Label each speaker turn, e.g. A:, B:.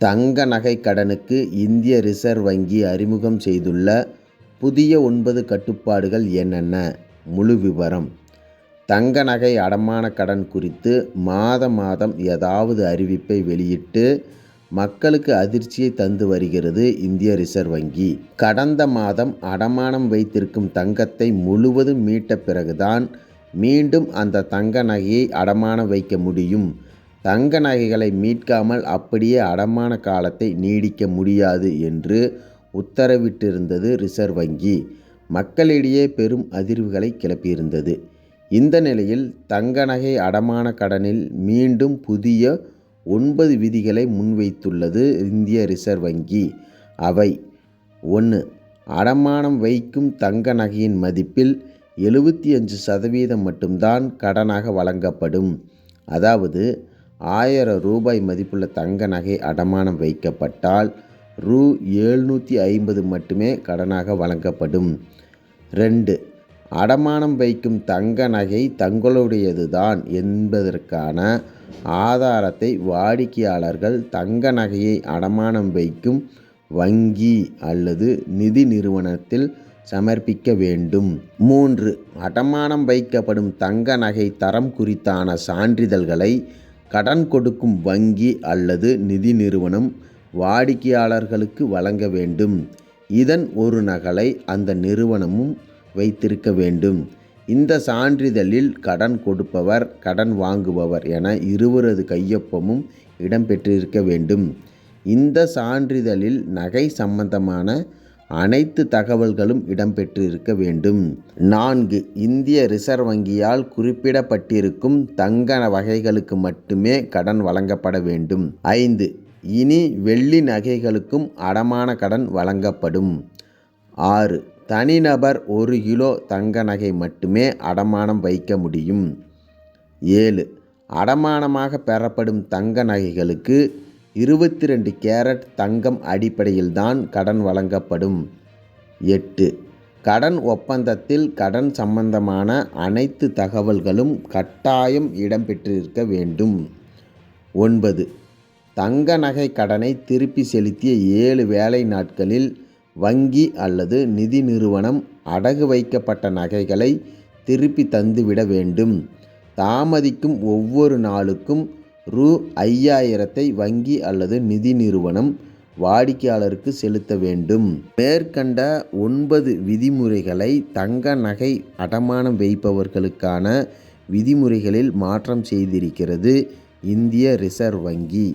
A: தங்க நகை கடனுக்கு இந்திய ரிசர்வ் வங்கி அறிமுகம் செய்துள்ள புதிய 9 கட்டுப்பாடுகள் என்னென்ன? முழு விவரம். தங்க நகை அடமான கடன் குறித்து மாதம் ஏதாவது அறிவிப்பை வெளியிட்டு மக்களுக்கு அதிர்ச்சியை தந்து வருகிறது இந்திய ரிசர்வ் வங்கி. கடந்த மாதம் அடமானம் வைத்திருக்கும் தங்கத்தை முழுவதும் மீட்ட பிறகுதான் மீண்டும் அந்த தங்க நகையை அடமானம் வைக்க முடியும். தங்க நகைகளை மீட்காமல் அப்படியே அடமான காலத்தை நீடிக்க முடியாது என்று உத்தரவிட்டிருந்தது ரிசர்வ் வங்கி. மக்களிடையே பெரும் அதிர்வுகளை கிளப்பியிருந்தது. இந்த நிலையில் தங்க நகை அடமான கடனில் மீண்டும் புதிய 9 விதிகளை முன்வைத்துள்ளது இந்திய ரிசர்வ் வங்கி. அவை: 1. அடமானம் வைக்கும் தங்க நகையின் மதிப்பில் 75% மட்டும்தான் கடனாக வழங்கப்படும். அதாவது ரூ.1000 மதிப்புள்ள தங்க நகை அடமானம் வைக்கப்பட்டால் ரூ.750 மட்டுமே கடனாக வழங்கப்படும். 2. அடமானம் வைக்கும் தங்க நகை தங்களுடையதுதான் என்பதற்கான ஆதாரத்தை வாடிக்கையாளர்கள் தங்க நகையை அடமானம் வைக்கும் வங்கி அல்லது நிதி நிறுவனத்தில் சமர்ப்பிக்க வேண்டும். 3. அடமானம் வைக்கப்படும் தங்க நகை தரம் குறித்தான சான்றிதழ்களை கடன் கொடுக்கும் வங்கி அல்லது நிதி நிறுவனம் வாடிக்கையாளர்களுக்கு வழங்க வேண்டும். இதன் ஒரு நகலை அந்த நிறுவனமும் வைத்திருக்க வேண்டும். இந்த சான்றிதழில் கடன் கொடுப்பவர், கடன் வாங்குபவர் என இருவரது கையொப்பமும் இடம்பெற்றிருக்க வேண்டும். இந்த சான்றிதழில் நகை சம்பந்தமான அனைத்து தகவல்களும் இடம்பெற்றிருக்க வேண்டும். 4. இந்திய ரிசர்வ் வங்கியால் குறிப்பிடப்பட்டிருக்கும் தங்க வகைகளுக்கு மட்டுமே கடன் வழங்கப்பட வேண்டும். 5. இனி வெள்ளி நகைகளுக்கும் அடமான கடன் வழங்கப்படும். 6. தனிநபர் 1 கிலோ தங்க நகை மட்டுமே அடமானம் வைக்க முடியும். 7. அடமானமாக பெறப்படும் தங்க நகைகளுக்கு 22 கேரட் தங்கம் அடிப்படையில்தான் கடன் வழங்கப்படும். 8. கடன் ஒப்பந்தத்தில் கடன் சம்பந்தமான அனைத்து தகவல்களும் கட்டாயம் இடம்பெற்றிருக்க வேண்டும். 9. தங்க நகை கடனை திருப்பி செலுத்திய 7 வேலை நாட்களில் வங்கி அல்லது நிதி நிறுவனம் அடகு வைக்கப்பட்ட நகைகளை திருப்பி தந்துவிட வேண்டும். தாமதிக்கும் ஒவ்வொரு நாளுக்கும் ரூ.5000 வங்கி அல்லது நிதி நிறுவனம் வாடிக்கையாளருக்கு செலுத்த வேண்டும். மேற்கண்ட 9 விதிமுறைகளை தங்க நகை அடமானம் வைப்பவர்களுக்கான விதிமுறைகளில் மாற்றம் செய்திருக்கிறது இந்திய ரிசர்வ் வங்கி.